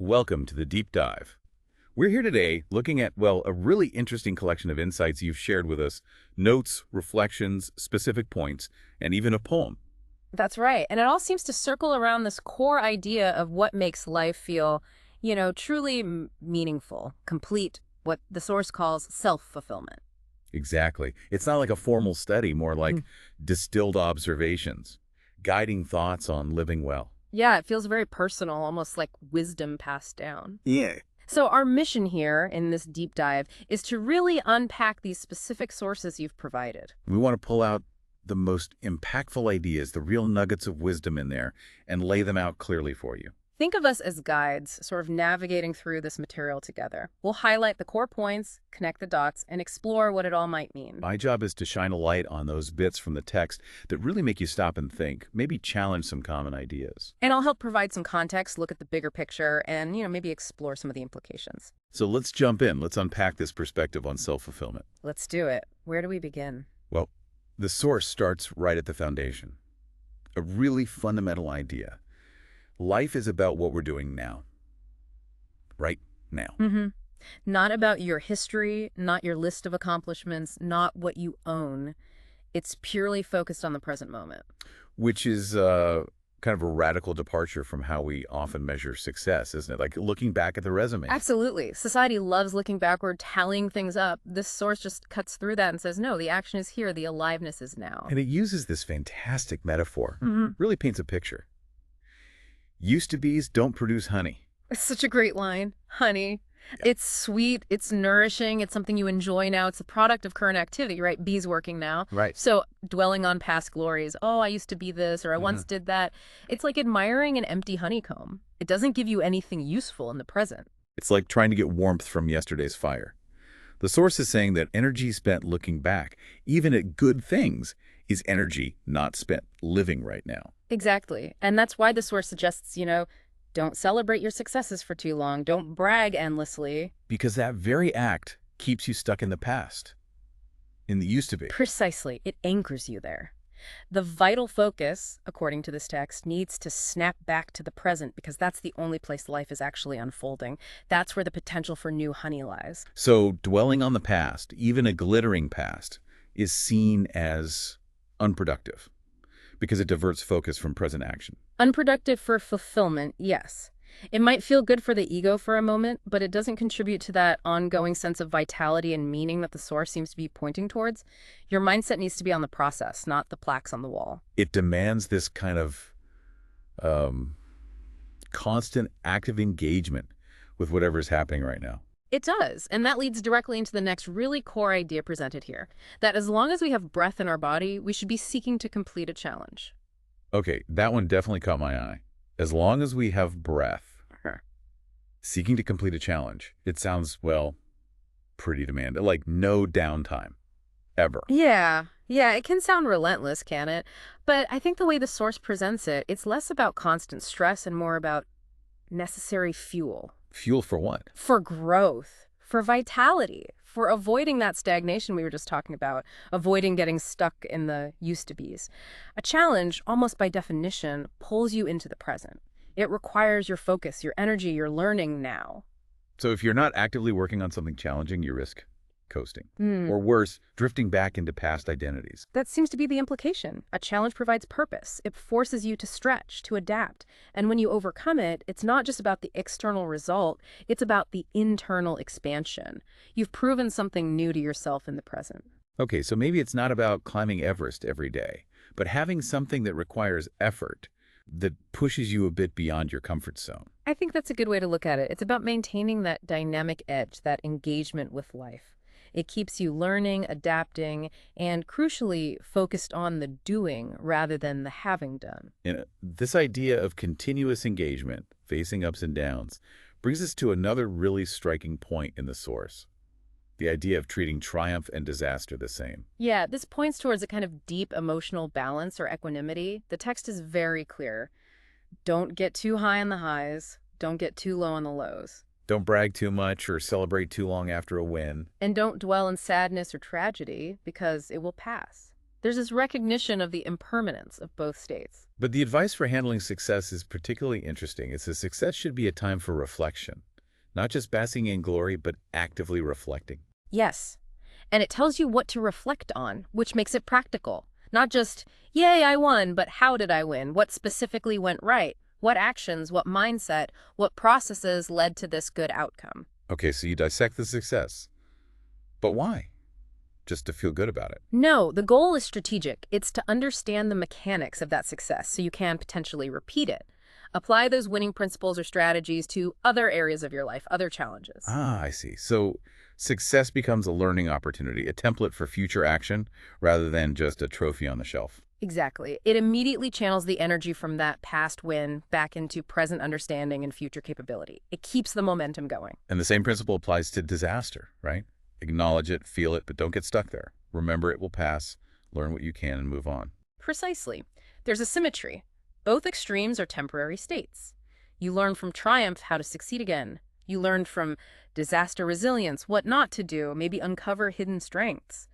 Welcome to the Deep Dive. We're here today looking at, well, a really interesting collection of insights you've shared with us, notes, reflections, specific points, and even a poem. That's right. And it all seems to circle around this core idea of what makes life feel, truly meaningful, complete, what the source calls self-fulfillment. Exactly. It's not like a formal study, more like distilled observations, guiding thoughts on living well. Yeah, it feels very personal, almost like wisdom passed down. Yeah. So our mission here in this deep dive is to really unpack these specific sources you've provided. We want to pull out the most impactful ideas, the real nuggets of wisdom in there, and lay them out clearly for you. Think of us as guides, sort of navigating through this material together. We'll highlight the core points, connect the dots, and explore what it all might mean. My job is to shine a light on those bits from the text that really make you stop and think, maybe challenge some common ideas. And I'll help provide some context, look at the bigger picture, and, maybe explore some of the implications. So let's jump in. Let's unpack this perspective on self-fulfillment. Let's do it. Where do we begin? Well, the source starts right at the foundation. A really fundamental idea. Life is about what we're doing now. Right now. Mm-hmm. Not about your history, not your list of accomplishments, not what you own. It's purely focused on the present moment. Which is kind of a radical departure from how we often measure success, isn't it? Like looking back at the resume. Absolutely. Society loves looking backward, tallying things up. This source just cuts through that and says, no, the action is here, the aliveness is now. And it uses this fantastic metaphor. Mm-hmm. Really paints a picture. Used to bees don't produce honey. It's such a great line. Honey. Yeah. It's sweet, it's nourishing, it's something you enjoy now. It's a product of current activity, right? Bees working now. Right. So dwelling on past glories, oh, I used to be this, or I once did that. It's like admiring an empty honeycomb. It doesn't give you anything useful in the present. It's like trying to get warmth from yesterday's fire. The source is saying that energy spent looking back, even at good things, is energy not spent living right now. Exactly. And that's why the source suggests, don't celebrate your successes for too long. Don't brag endlessly. Because that very act keeps you stuck in the past, in the used to be. Precisely. It anchors you there. The vital focus, according to this text, needs to snap back to the present because that's the only place life is actually unfolding. That's where the potential for new honey lies. So dwelling on the past, even a glittering past, is seen as unproductive because it diverts focus from present action. Unproductive for fulfillment, yes. It might feel good for the ego for a moment, but it doesn't contribute to that ongoing sense of vitality and meaning that the source seems to be pointing towards. Your mindset needs to be on the process, not the plaques on the wall. It demands this kind of constant active engagement with whatever's happening right now. It does, and that leads directly into the next really core idea presented here, that as long as we have breath in our body, we should be seeking to complete a challenge. Okay, that one definitely caught my eye. As long as we have breath, seeking to complete a challenge, it sounds, well, pretty demanding, like no downtime, ever. Yeah, it can sound relentless, can it? But I think the way the source presents it, it's less about constant stress and more about necessary fuel. Fuel for what? For growth, for vitality, for avoiding that stagnation we were just talking about, avoiding getting stuck in the used to be's. A challenge, almost by definition, pulls you into the present. It requires your focus, your energy, your learning now. So if you're not actively working on something challenging, you risk coasting. Or worse, drifting back into past identities. That seems to be the implication. A challenge provides purpose. It forces you to stretch, to adapt. And when you overcome it, it's not just about the external result, it's about the internal expansion. You've proven something new to yourself in the present. Okay, so maybe it's not about climbing Everest every day, but having something that requires effort, that pushes you a bit beyond your comfort zone. I think that's a good way to look at it. It's about maintaining that dynamic edge, that engagement with life. It keeps you learning, adapting, and crucially focused on the doing rather than the having done. And this idea of continuous engagement, facing ups and downs, brings us to another really striking point in the source. The idea of treating triumph and disaster the same. Yeah, this points towards a kind of deep emotional balance or equanimity. The text is very clear. Don't get too high on the highs. Don't get too low on the lows. Don't brag too much or celebrate too long after a win. And don't dwell in sadness or tragedy because it will pass. There's this recognition of the impermanence of both states. But the advice for handling success is particularly interesting. It says success should be a time for reflection, not just basking in glory, but actively reflecting. Yes. And it tells you what to reflect on, which makes it practical. Not just, yay, I won, but how did I win? What specifically went right? What actions, what mindset, what processes led to this good outcome? Okay, so you dissect the success. But why? Just to feel good about it. No, the goal is strategic. It's to understand the mechanics of that success so you can potentially repeat it. Apply those winning principles or strategies to other areas of your life, other challenges. Ah, I see. So success becomes a learning opportunity, a template for future action, rather than just a trophy on the shelf. Exactly. It immediately channels the energy from that past win back into present understanding and future capability. It keeps the momentum going. And the same principle applies to disaster, right? Acknowledge it, feel it, but don't get stuck there. Remember it will pass, learn what you can, and move on. Precisely. There's a symmetry. Both extremes are temporary states. You learn from triumph how to succeed again. You learn from disaster resilience, what not to do, maybe uncover hidden strengths.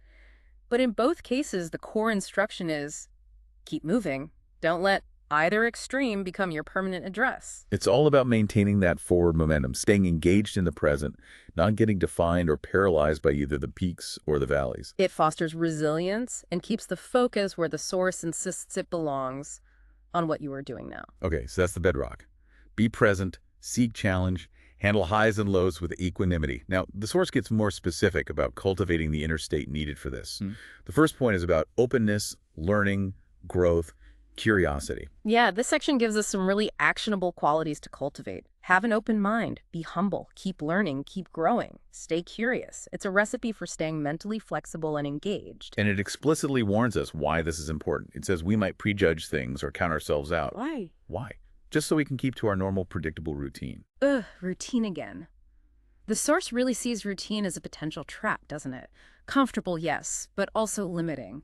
But in both cases, the core instruction is keep moving. Don't let either extreme become your permanent address. It's all about maintaining that forward momentum, staying engaged in the present, not getting defined or paralyzed by either the peaks or the valleys. It fosters resilience and keeps the focus where the source insists it belongs, on what you are doing now. Okay, so that's the bedrock. Be present, seek challenge, handle highs and lows with equanimity. Now, the source gets more specific about cultivating the inner state needed for this. The first point is about openness, learning, growth, curiosity. Yeah, this section gives us some really actionable qualities to cultivate. Have an open mind, be humble, keep learning, keep growing, stay curious. It's a recipe for staying mentally flexible and engaged. And it explicitly warns us why this is important. It says we might prejudge things or count ourselves out. Why? Why? Just so we can keep to our normal, predictable routine. Ugh, routine again. The source really sees routine as a potential trap, doesn't it? Comfortable, yes, but also limiting.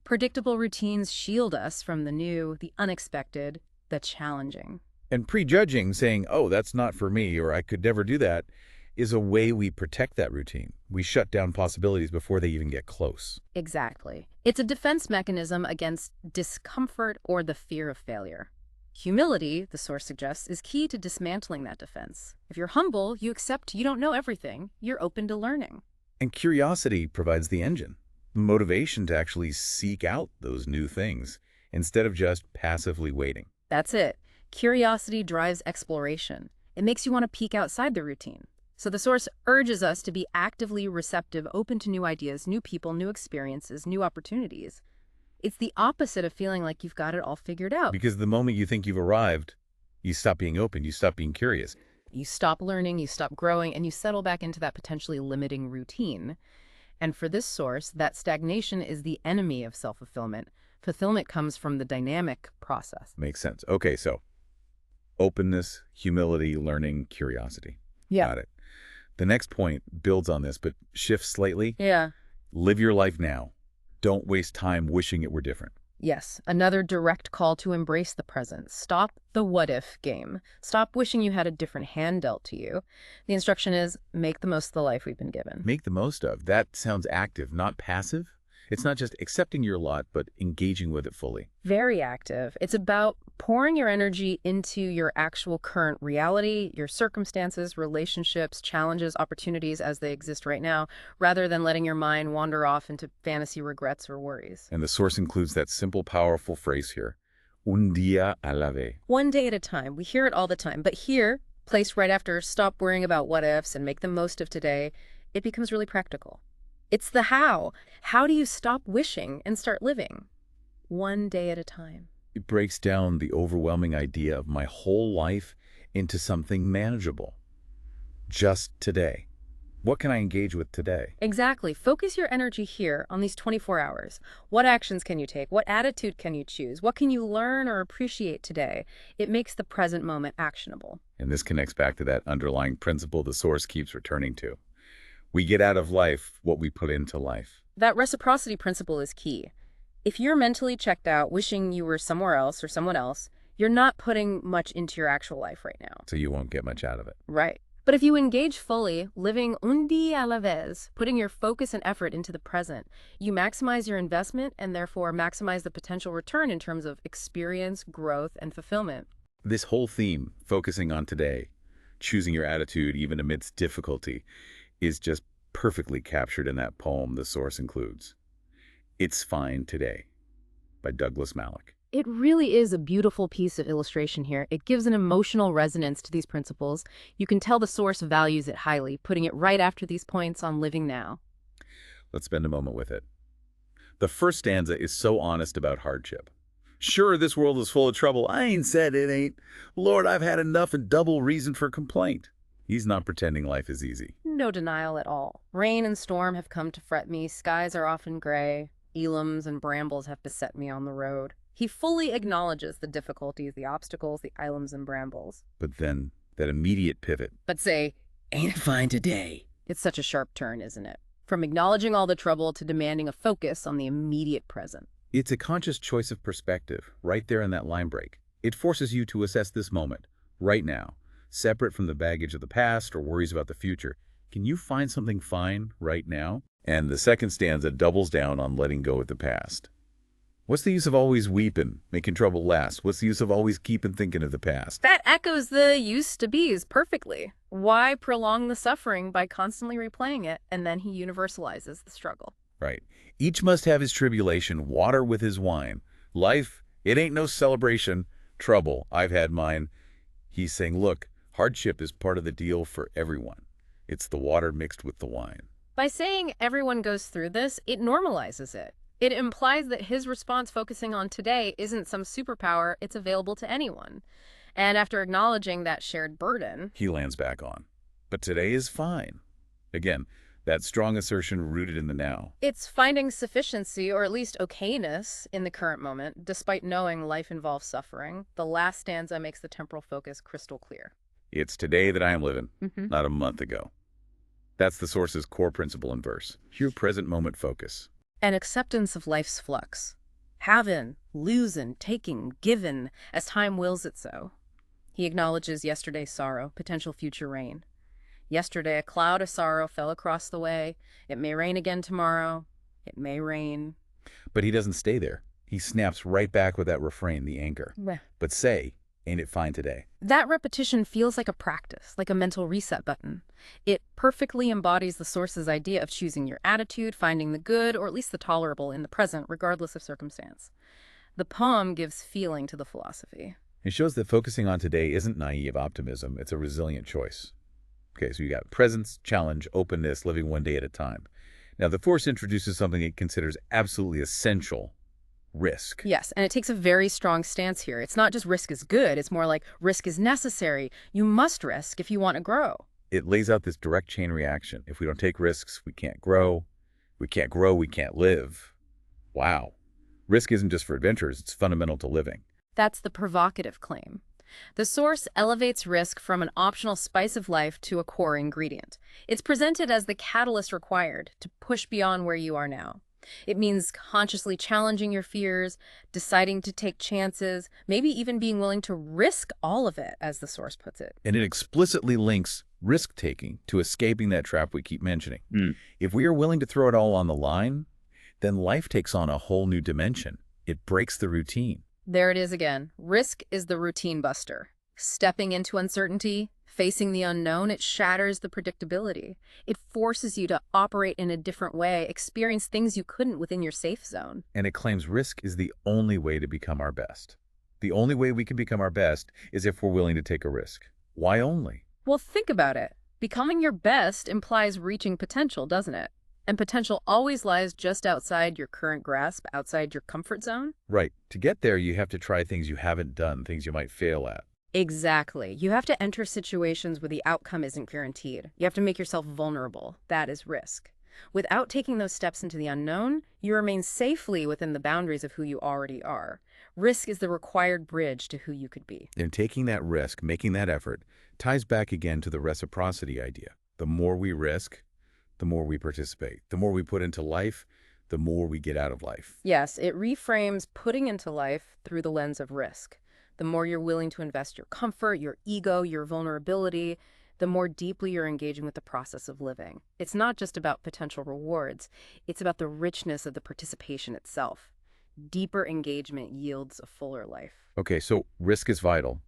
Predictable routines shield us from the new, the unexpected, the challenging. And prejudging, saying, oh, that's not for me, or I could never do that, is a way we protect that routine. We shut down possibilities before they even get close. Exactly. It's a defense mechanism against discomfort or the fear of failure. Humility, the source suggests, is key to dismantling that defense. If you're humble, you accept you don't know everything. You're open to learning. And curiosity provides the engine, the motivation to actually seek out those new things, instead of just passively waiting. That's it. Curiosity drives exploration. It makes you want to peek outside the routine. So the source urges us to be actively receptive, open to new ideas, new people, new experiences, new opportunities. It's the opposite of feeling like you've got it all figured out. Because the moment you think you've arrived, you stop being open, you stop being curious. You stop learning, you stop growing, and you settle back into that potentially limiting routine. And for this source, that stagnation is the enemy of self-fulfillment. Fulfillment comes from the dynamic process. Makes sense. Okay, so openness, humility, learning, curiosity. Yeah. Got it. The next point builds on this, but shifts slightly. Yeah. Live your life now. Don't waste time wishing it were different. Yes, another direct call to embrace the present. Stop the what-if game. Stop wishing you had a different hand dealt to you. The instruction is, make the most of the life we've been given. Make the most of. That sounds active, not passive. It's not just accepting your lot, but engaging with it fully. Very active. It's about pouring your energy into your actual current reality, your circumstances, relationships, challenges, opportunities as they exist right now, rather than letting your mind wander off into fantasy regrets or worries. And the source includes that simple, powerful phrase here, un día a la vez. One day at a time. We hear it all the time. But here, placed right after stop worrying about what-ifs and make the most of today, it becomes really practical. It's the how. How do you stop wishing and start living? One day at a time. It breaks down the overwhelming idea of my whole life into something manageable. Just today. What can I engage with today? Exactly. Focus your energy here on these 24 hours. What actions can you take? What attitude can you choose? What can you learn or appreciate today? It makes the present moment actionable. And this connects back to that underlying principle the source keeps returning to. We get out of life what we put into life. That reciprocity principle is key. If you're mentally checked out, wishing you were somewhere else or someone else, you're not putting much into your actual life right now. So you won't get much out of it. Right. But if you engage fully, living un día a la vez, putting your focus and effort into the present, you maximize your investment and therefore maximize the potential return in terms of experience, growth, and fulfillment. This whole theme, focusing on today, choosing your attitude even amidst difficulty, is just perfectly captured in that poem the source includes. It's Fine Today by Douglas Malloch. It really is a beautiful piece of illustration here. It gives an emotional resonance to these principles. You can tell the source values it highly, putting it right after these points on living now. Let's spend a moment with it. The first stanza is so honest about hardship. Sure, this world is full of trouble. I ain't said it ain't. Lord, I've had enough and double reason for complaint. He's not pretending life is easy. No denial at all. Rain and storm have come to fret me. Skies are often gray. Elams and brambles have beset me on the road. He fully acknowledges the difficulties, the obstacles, the islands and brambles. But then, that immediate pivot. But say, ain't it fine today? It's such a sharp turn, isn't it? From acknowledging all the trouble to demanding a focus on the immediate present. It's a conscious choice of perspective, right there in that line break. It forces you to assess this moment, right now, separate from the baggage of the past or worries about the future. Can you find something fine right now? And the second stanza doubles down on letting go of the past. What's the use of always weeping, making trouble last? What's the use of always keeping thinking of the past? That echoes the used to be's perfectly. Why prolong the suffering by constantly replaying it? And then he universalizes the struggle. Right. Each must have his tribulation, water with his wine. Life, it ain't no celebration. Trouble, I've had mine. He's saying, look, hardship is part of the deal for everyone. It's the water mixed with the wine. By saying everyone goes through this, it normalizes it. It implies that his response focusing on today isn't some superpower, it's available to anyone. And after acknowledging that shared burden, he lands back on. But today is fine. Again, that strong assertion rooted in the now. It's finding sufficiency, or at least okayness, in the current moment, despite knowing life involves suffering. The last stanza makes the temporal focus crystal clear. It's today that I am living, not a month ago. That's the source's core principle in verse. Your present moment focus. An acceptance of life's flux. Having, losing, taking, given, as time wills it so. He acknowledges yesterday's sorrow, potential future rain. Yesterday, a cloud of sorrow fell across the way. It may rain again tomorrow. It may rain. But he doesn't stay there. He snaps right back with that refrain, the anchor. But say, ain't it fine today? That repetition feels like a practice, like a mental reset button. It perfectly embodies the source's idea of choosing your attitude, finding the good, or at least the tolerable in the present, regardless of circumstance. The poem gives feeling to the philosophy. It shows that focusing on today isn't naive optimism, it's a resilient choice. Okay, so you got presence, challenge, openness, living one day at a time. Now, the Force introduces something it considers absolutely essential: risk. Yes, and it takes a very strong stance here. It's not just risk is good, it's more like risk is necessary. You must risk if you want to grow. It lays out this direct chain reaction. If we don't take risks, we can't grow. We can't grow, we can't live. Wow. Risk isn't just for adventurers, it's fundamental to living. That's the provocative claim. The source elevates risk from an optional spice of life to a core ingredient. It's presented as the catalyst required to push beyond where you are now. It means consciously challenging your fears, deciding to take chances, maybe even being willing to risk all of it, as the source puts it. And it explicitly links risk-taking to escaping that trap we keep mentioning. If we are willing to throw it all on the line, then life takes on a whole new dimension. It breaks the routine. There it is again. Risk is the routine buster. Stepping into uncertainty, facing the unknown, it shatters the predictability. It forces you to operate in a different way, experience things you couldn't within your safe zone. And it claims risk is the only way to become our best. The only way we can become our best is if we're willing to take a risk. Why only? Well, think about it. Becoming your best implies reaching potential, doesn't it? And potential always lies just outside your current grasp, outside your comfort zone. Right. To get there, you have to try things you haven't done, things you might fail at. Exactly. You have to enter situations where the outcome isn't guaranteed. You have to make yourself vulnerable. That is risk. Without taking those steps into the unknown, you remain safely within the boundaries of who you already are. Risk is the required bridge to who you could be. And taking that risk, making that effort, ties back again to the reciprocity idea. The more we risk, the more we participate. The more we put into life, the more we get out of life. Yes, it reframes putting into life through the lens of risk. The more you're willing to invest your comfort, your ego, your vulnerability, the more deeply you're engaging with the process of living. It's not just about potential rewards, it's about the richness of the participation itself. Deeper engagement yields a fuller life. Okay, so risk is vital.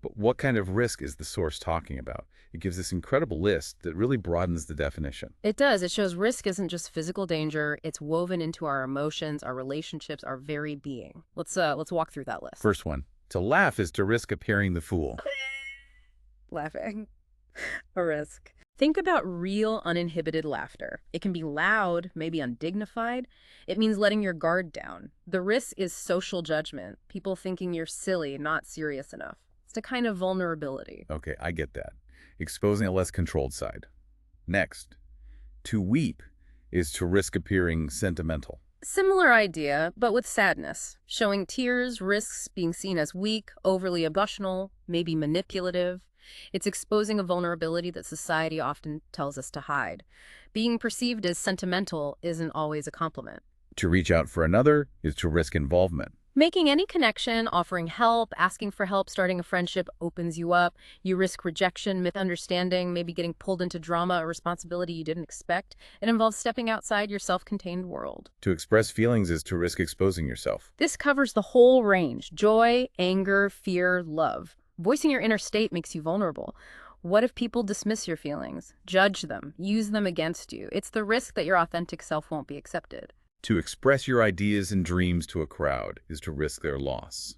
But what kind of risk is the source talking about? It gives this incredible list that really broadens the definition. It does. It shows risk isn't just physical danger, it's woven into our emotions, our relationships, our very being. Let's walk through that list. First one, to laugh is to risk appearing the fool. Laughing. A risk. Think about real, uninhibited laughter. It can be loud, maybe undignified. It means letting your guard down. The risk is social judgment, people thinking you're silly, not serious enough. It's a kind of vulnerability. Okay, I get that. Exposing a less controlled side. Next, to weep is to risk appearing sentimental. Similar idea, but with sadness. Showing tears risks being seen as weak, overly emotional, maybe manipulative. It's exposing a vulnerability that society often tells us to hide. Being perceived as sentimental isn't always a compliment. To reach out for another is to risk involvement. Making any connection, offering help, asking for help, starting a friendship opens you up. You risk rejection, misunderstanding, maybe getting pulled into drama or responsibility you didn't expect. It involves stepping outside your self-contained world. To express feelings is to risk exposing yourself. This covers the whole range: joy, anger, fear, love. Voicing your inner state makes you vulnerable. What if people dismiss your feelings, judge them, use them against you? It's the risk that your authentic self won't be accepted. To express your ideas and dreams to a crowd is to risk their loss.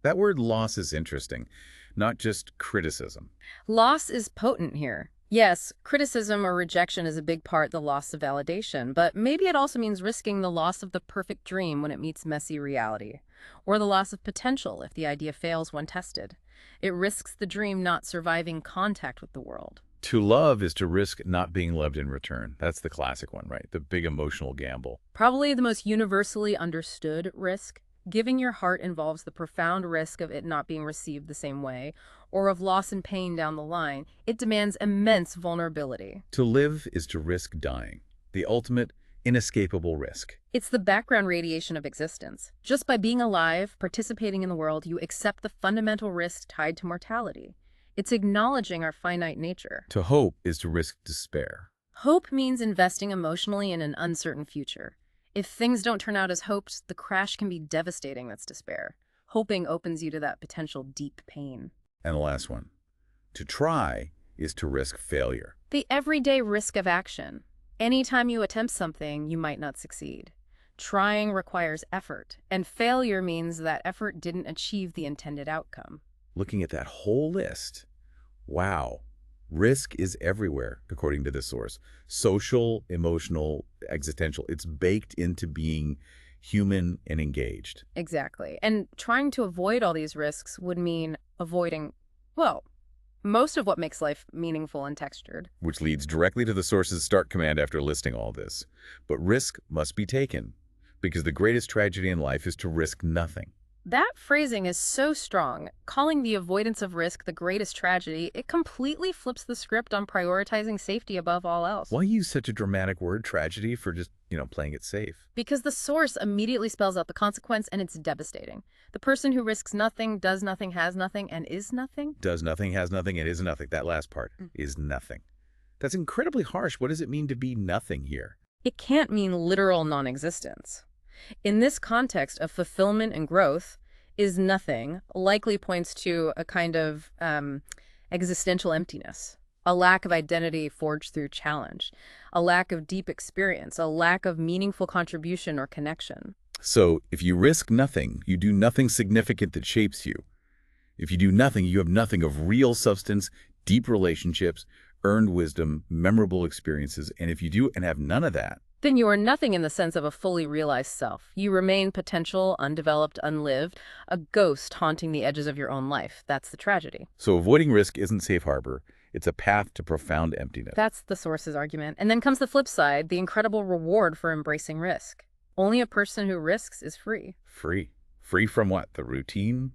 That word loss is interesting, not just criticism. Loss is potent here. Yes, criticism or rejection is a big part, the loss of validation, but maybe it also means risking the loss of the perfect dream when it meets messy reality, or the loss of potential if the idea fails when tested. It risks the dream not surviving contact with the world. To love is to risk not being loved in return. That's the classic one, right? The big emotional gamble. Probably the most universally understood risk. Giving your heart involves the profound risk of it not being received the same way, or of loss and pain down the line. It demands immense vulnerability. To live is to risk dying, the ultimate, inescapable risk. It's the background radiation of existence. Just by being alive, participating in the world, you accept the fundamental risk tied to mortality. It's acknowledging our finite nature. To hope is to risk despair. Hope means investing emotionally in an uncertain future. If things don't turn out as hoped, the crash can be devastating. That's despair. Hoping opens you to that potential deep pain. And the last one, to try is to risk failure. The everyday risk of action. Anytime you attempt something, you might not succeed. Trying requires effort, and failure means that effort didn't achieve the intended outcome. Looking at that whole list, wow, risk is everywhere, according to this source. Social, emotional, existential. It's baked into being human and engaged. Exactly. And trying to avoid all these risks would mean avoiding, well, most of what makes life meaningful and textured. Which leads directly to the source's start command after listing all this. But risk must be taken, because the greatest tragedy in life is to risk nothing. That phrasing is so strong. Calling the avoidance of risk the greatest tragedy, it completely flips the script on prioritizing safety above all else. Why use such a dramatic word, tragedy, for just, playing it safe? Because the source immediately spells out the consequence, and it's devastating. The person who risks nothing, does nothing, has nothing, and is nothing? Does nothing, has nothing, and is nothing. That last part is nothing. That's incredibly harsh. What does it mean to be nothing here? It can't mean literal non-existence. In this context of fulfillment and growth, is nothing likely points to a kind of existential emptiness, a lack of identity forged through challenge, a lack of deep experience, a lack of meaningful contribution or connection. So if you risk nothing, you do nothing significant that shapes you. If you do nothing, you have nothing of real substance, deep relationships, earned wisdom, memorable experiences. And if you do and have none of that, then you are nothing in the sense of a fully realized self. You remain potential, undeveloped, unlived, a ghost haunting the edges of your own life. That's the tragedy. So avoiding risk isn't safe harbor. It's a path to profound emptiness. That's the source's argument. And then comes the flip side, the incredible reward for embracing risk. Only a person who risks is free. Free. Free from what? The routine?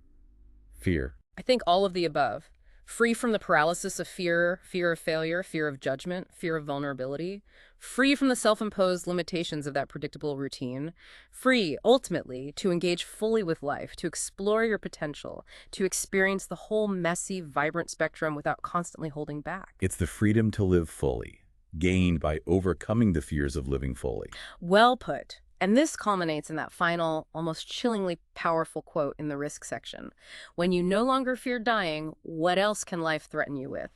Fear. I think all of the above. Free from the paralysis of fear, fear of failure, fear of judgment, fear of vulnerability. free from the self-imposed limitations of that predictable routine, free, ultimately, to engage fully with life, to explore your potential, to experience the whole messy, vibrant spectrum without constantly holding back. It's the freedom to live fully, gained by overcoming the fears of living fully. Well put. And this culminates in that final, almost chillingly powerful quote in the risk section. When you no longer fear dying, what else can life threaten you with?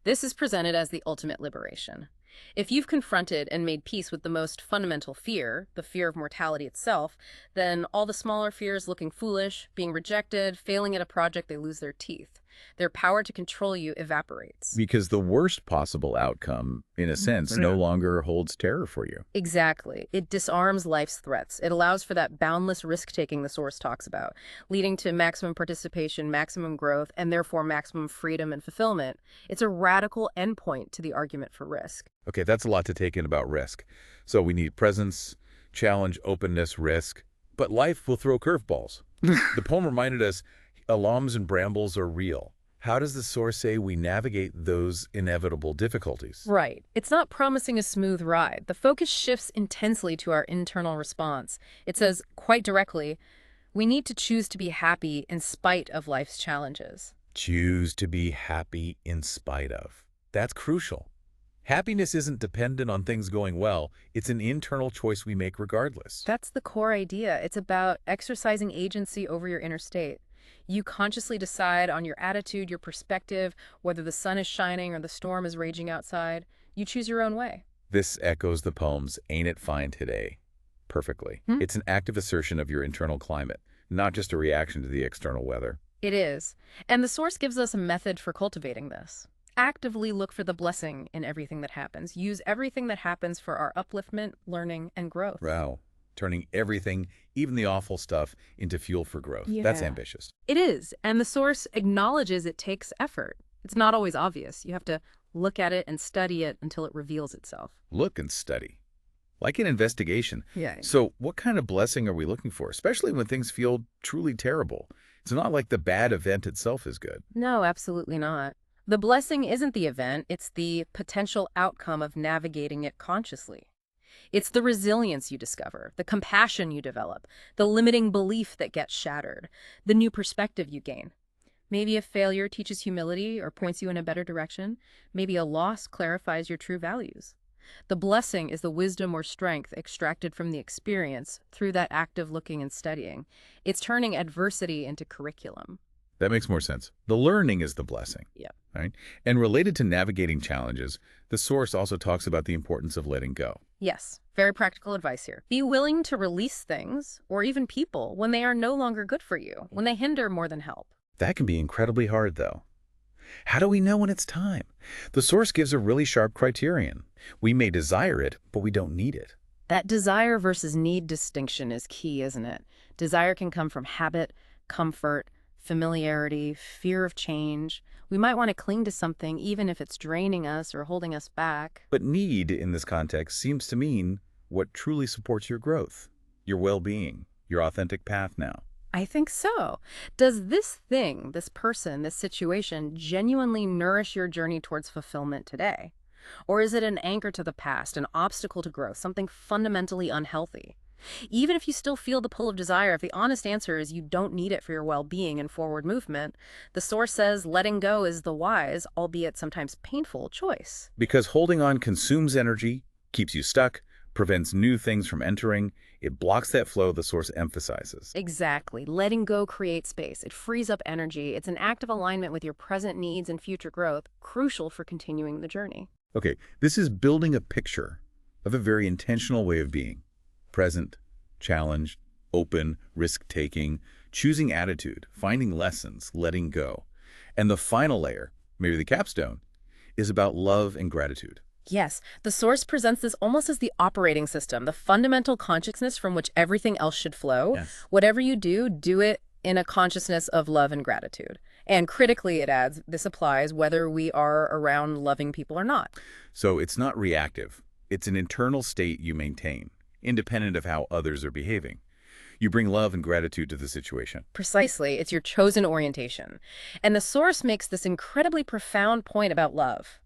This is presented as the ultimate liberation. If you've confronted and made peace with the most fundamental fear, the fear of mortality itself, then all the smaller fears, looking foolish, being rejected, failing at a project, they lose their teeth. Their power to control you evaporates. Because the worst possible outcome, in a sense, no longer holds terror for you. Exactly. It disarms life's threats. It allows for that boundless risk-taking the Source talks about, leading to maximum participation, maximum growth, and therefore maximum freedom and fulfillment. It's a radical endpoint to the argument for risk. Okay, that's a lot to take in about risk. So we need presence, challenge, openness, risk. But life will throw curveballs. The poem reminded us, alums and brambles are real. How does the Source say we navigate those inevitable difficulties? Right. It's not promising a smooth ride. The focus shifts intensely to our internal response. It says, quite directly, we need to choose to be happy in spite of life's challenges. Choose to be happy in spite of. That's crucial. Happiness isn't dependent on things going well. It's an internal choice we make regardless. That's the core idea. It's about exercising agency over your inner state. You consciously decide on your attitude, your perspective, whether the sun is shining or the storm is raging outside. You choose your own way. This echoes the poem's Ain't It Fine Today perfectly. It's an active assertion of your internal climate, not just a reaction to the external weather. It is. And the Source gives us a method for cultivating this. Actively look for the blessing in everything that happens. Use everything that happens for our upliftment, learning, and growth. Wow. Turning everything, even the awful stuff, into fuel for growth. That's ambitious. It is. And the Source acknowledges it takes effort. It's not always obvious. You have to look at it and study it until it reveals itself. Look and study. Like an investigation. Yeah. So what kind of blessing are we looking for, especially when things feel truly terrible? It's not like the bad event itself is good. No, absolutely not. The blessing isn't the event, it's the potential outcome of navigating it consciously. It's the resilience you discover, the compassion you develop, the limiting belief that gets shattered, the new perspective you gain. Maybe a failure teaches humility or points you in a better direction. Maybe a loss clarifies your true values. The blessing is the wisdom or strength extracted from the experience through that active looking and studying. It's turning adversity into curriculum. That makes more sense. The learning is the blessing. Yeah. Right? And related to navigating challenges, the Source also talks about the importance of letting go. Yes, very practical advice here. Be willing to release things, or even people, when they are no longer good for you, when they hinder more than help. That can be incredibly hard, though. How do we know when it's time? The Source gives a really sharp criterion. We may desire it, but we don't need it. That desire versus need distinction is key, isn't it? Desire can come from habit, comfort, familiarity, fear of change. We might want to cling to something even if it's draining us or holding us back. But need, in this context, seems to mean what truly supports your growth, your well-being, your authentic path now. I think so. Does this thing, this person, this situation genuinely nourish your journey towards fulfillment today? Or is it an anchor to the past, an obstacle to growth, something fundamentally unhealthy? Even if you still feel the pull of desire, if the honest answer is you don't need it for your well-being and forward movement, the Source says letting go is the wise, albeit sometimes painful, choice. Because holding on consumes energy, keeps you stuck, prevents new things from entering. It blocks that flow the Source emphasizes. Exactly. Letting go creates space. It frees up energy. It's an act of alignment with your present needs and future growth, crucial for continuing the journey. Okay, this is building a picture of a very intentional way of being. Present, challenged, open, risk-taking, choosing attitude, finding lessons, letting go. And the final layer, maybe the capstone, is about love and gratitude. Yes, the Source presents this almost as the operating system, the fundamental consciousness from which everything else should flow. Yes. Whatever you do, do it in a consciousness of love and gratitude. And critically, it adds, this applies whether we are around loving people or not. So it's not reactive. It's an internal state you maintain, independent of how others are behaving. You bring love and gratitude to the situation. Precisely. It's your chosen orientation. And the Source makes this incredibly profound point about love.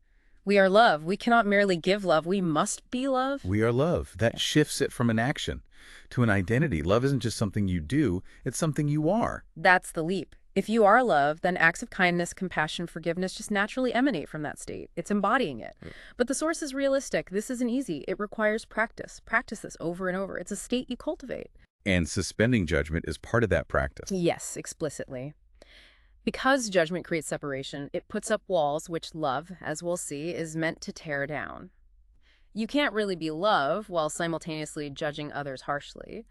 We are love. We cannot merely give love. We must be love. We are love. That shifts it from an action to an identity. Love isn't just something you do, it's something you are. That's the leap. If you are love, then acts of kindness, compassion, forgiveness just naturally emanate from that state. It's embodying it. But the source is realistic. This isn't easy. It requires practice. Practice this over and over. It's a state you cultivate. And suspending judgment is part of that practice. Yes, explicitly. Because judgment creates separation, it puts up walls which love, as we'll see, is meant to tear down. You can't really be love while simultaneously judging others harshly.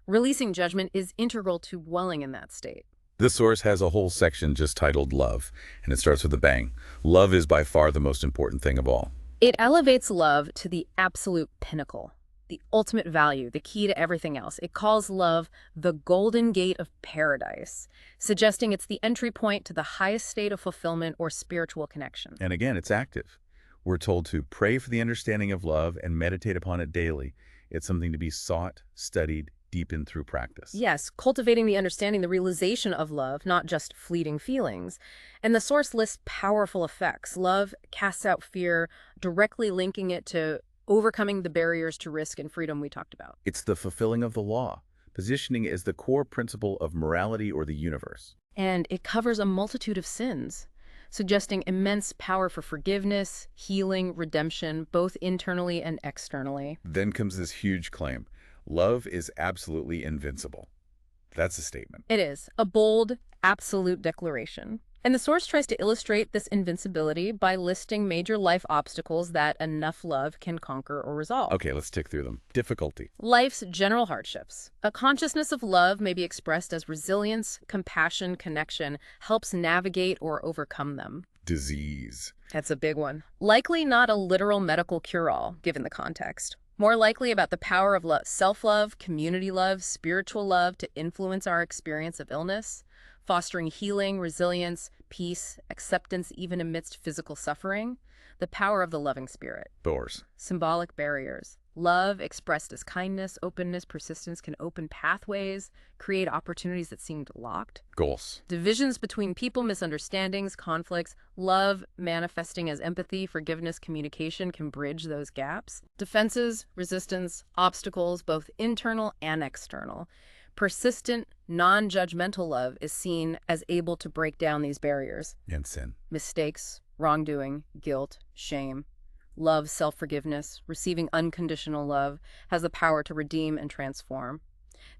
Releasing judgment is integral to dwelling in that state. This source has a whole section just titled Love, and it starts with a bang. Love is by far the most important thing of all. It elevates love to the absolute pinnacle, the ultimate value, the key to everything else. It calls love the golden gate of paradise, suggesting it's the entry point to the highest state of fulfillment or spiritual connection. And again, it's active. We're told to pray for the understanding of love and meditate upon it daily. It's something to be sought, studied, deepened through practice. Yes, cultivating the understanding, the realization of love, not just fleeting feelings. And the source lists powerful effects. Love casts out fear, directly linking it to overcoming the barriers to risk and freedom we talked about. It's the fulfilling of the law, positioning it as the core principle of morality or the universe. And it covers a multitude of sins, suggesting immense power for forgiveness, healing, redemption, both internally and externally. Then comes this huge claim. Love is absolutely invincible. That's a statement. It is a bold, absolute declaration. And the source tries to illustrate this invincibility by listing major life obstacles that enough love can conquer or resolve. Okay, let's tick through them. Difficulty. Life's general hardships. A consciousness of love may be expressed as resilience, compassion, connection, helps navigate or overcome them. Disease. That's a big one. Likely not a literal medical cure-all, given the context. More likely about the power of love, self-love, community love, spiritual love to influence our experience of illness, fostering healing, resilience, peace, acceptance even amidst physical suffering, the power of the loving spirit. Doors. Symbolic barriers. Love expressed as kindness, openness, persistence can open pathways, create opportunities that seemed locked. Goals. Divisions between people, misunderstandings, conflicts. Love manifesting as empathy, forgiveness, communication can bridge those gaps. Defenses, resistance, obstacles, both internal and external. Persistent, non-judgmental love is seen as able to break down these barriers. And sin. Mistakes, wrongdoing, guilt, shame. Love, self-forgiveness, receiving unconditional love has the power to redeem and transform.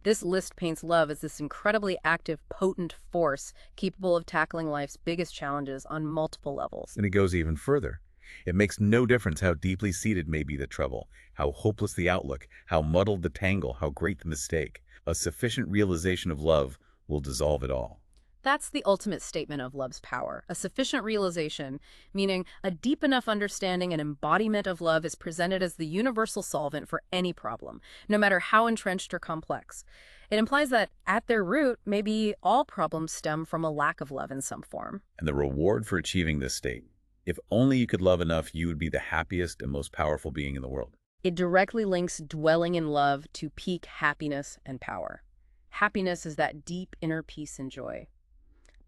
This list paints love as this incredibly active, potent force capable of tackling life's biggest challenges on multiple levels. And it goes even further. It makes no difference how deeply seated may be the trouble, how hopeless the outlook, how muddled the tangle, how great the mistake. A sufficient realization of love will dissolve it all. That's the ultimate statement of love's power. A sufficient realization, meaning a deep enough understanding and embodiment of love is presented as the universal solvent for any problem, no matter how entrenched or complex. It implies that at their root, maybe all problems stem from a lack of love in some form. And the reward for achieving this state. If only you could love enough, you would be the happiest and most powerful being in the world. It directly links dwelling in love to peak happiness and power. Happiness is that deep inner peace and joy.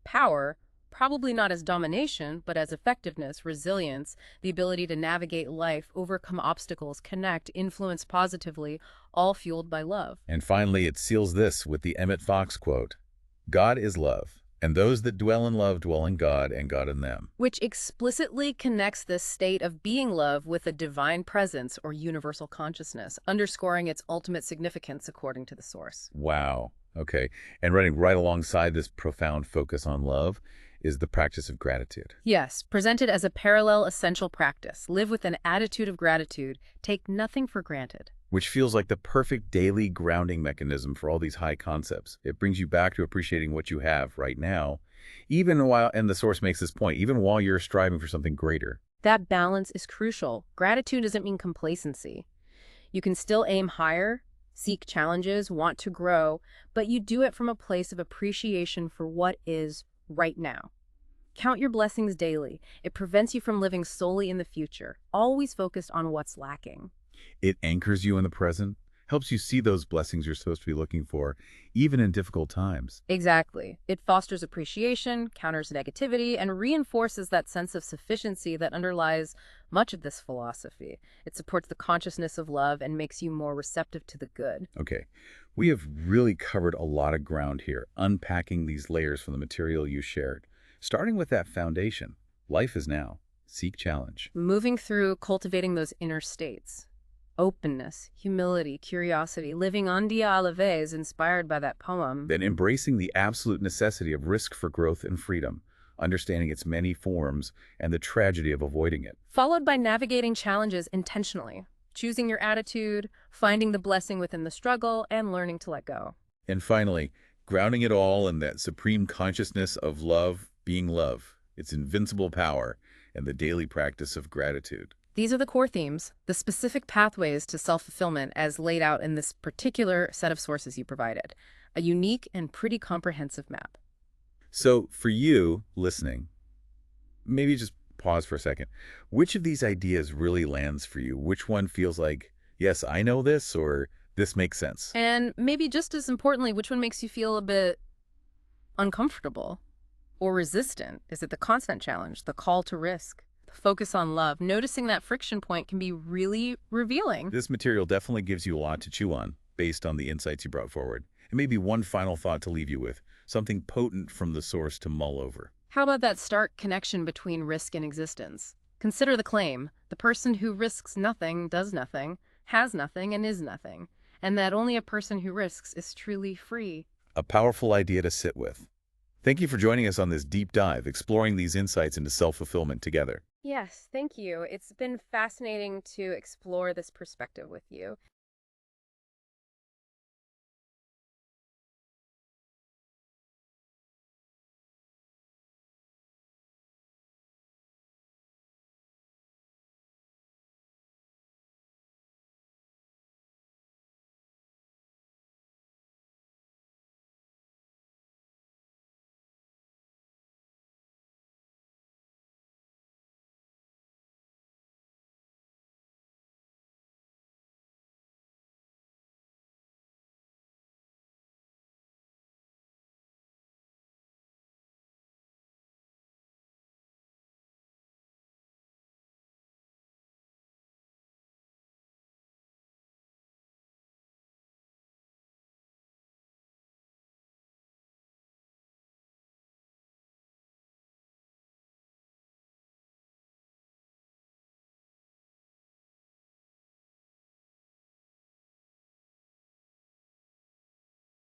Power, probably not as domination, but as effectiveness, resilience, the ability to navigate life, overcome obstacles, connect, influence positively, all fueled by love. And finally, it seals this with the Emmett Fox quote, "God is love, and those that dwell in love dwell in God, and God in them." Which explicitly connects this state of being love with a divine presence or universal consciousness, underscoring its ultimate significance according to the source. Wow. Okay. And running right alongside this profound focus on love is the practice of gratitude. Yes, presented as a parallel essential practice. Live with an attitude of gratitude. Take nothing for granted. Which feels like the perfect daily grounding mechanism for all these high concepts. It brings you back to appreciating what you have right now, even while, and the source makes this point, even while you're striving for something greater. That balance is crucial. Gratitude doesn't mean complacency. You can still aim higher, seek challenges, want to grow, but you do it from a place of appreciation for what is right now. Count your blessings daily. It prevents you from living solely in the future, always focused on what's lacking. It anchors you in the present, Helps you see those blessings you're supposed to be looking for, even in difficult times. Exactly. It fosters appreciation, counters negativity, and reinforces that sense of sufficiency that underlies much of this philosophy. It supports the consciousness of love and makes you more receptive to the good. Okay, we have really covered a lot of ground here, unpacking these layers from the material you shared. Starting with that foundation, life is now. Seek challenge. Moving through cultivating those inner states. Openness, humility, curiosity, living en dia a la vez, inspired by that poem. Then embracing the absolute necessity of risk for growth and freedom, understanding its many forms and the tragedy of avoiding it. Followed by navigating challenges intentionally, choosing your attitude, finding the blessing within the struggle, and learning to let go. And finally, grounding it all in that supreme consciousness of love being love, its invincible power, and the daily practice of gratitude. These are the core themes, the specific pathways to self-fulfillment as laid out in this particular set of sources you provided. A unique and pretty comprehensive map. So for you, listening, maybe just pause for a second. Which of these ideas really lands for you? Which one feels like, yes, I know this, or this makes sense? And maybe just as importantly, which one makes you feel a bit uncomfortable or resistant? Is it the constant challenge, the call to risk? Focus on love. Noticing that friction point can be really revealing. This material definitely gives you a lot to chew on based on the insights you brought forward. And maybe one final thought to leave you with, something potent from the source to mull over. How about that stark connection between risk and existence? Consider the claim, the person who risks nothing does nothing, has nothing, and is nothing, and that only a person who risks is truly free. A powerful idea to sit with. Thank you for joining us on this deep dive, exploring these insights into self-fulfillment together. Yes, thank you. It's been fascinating to explore this perspective with you.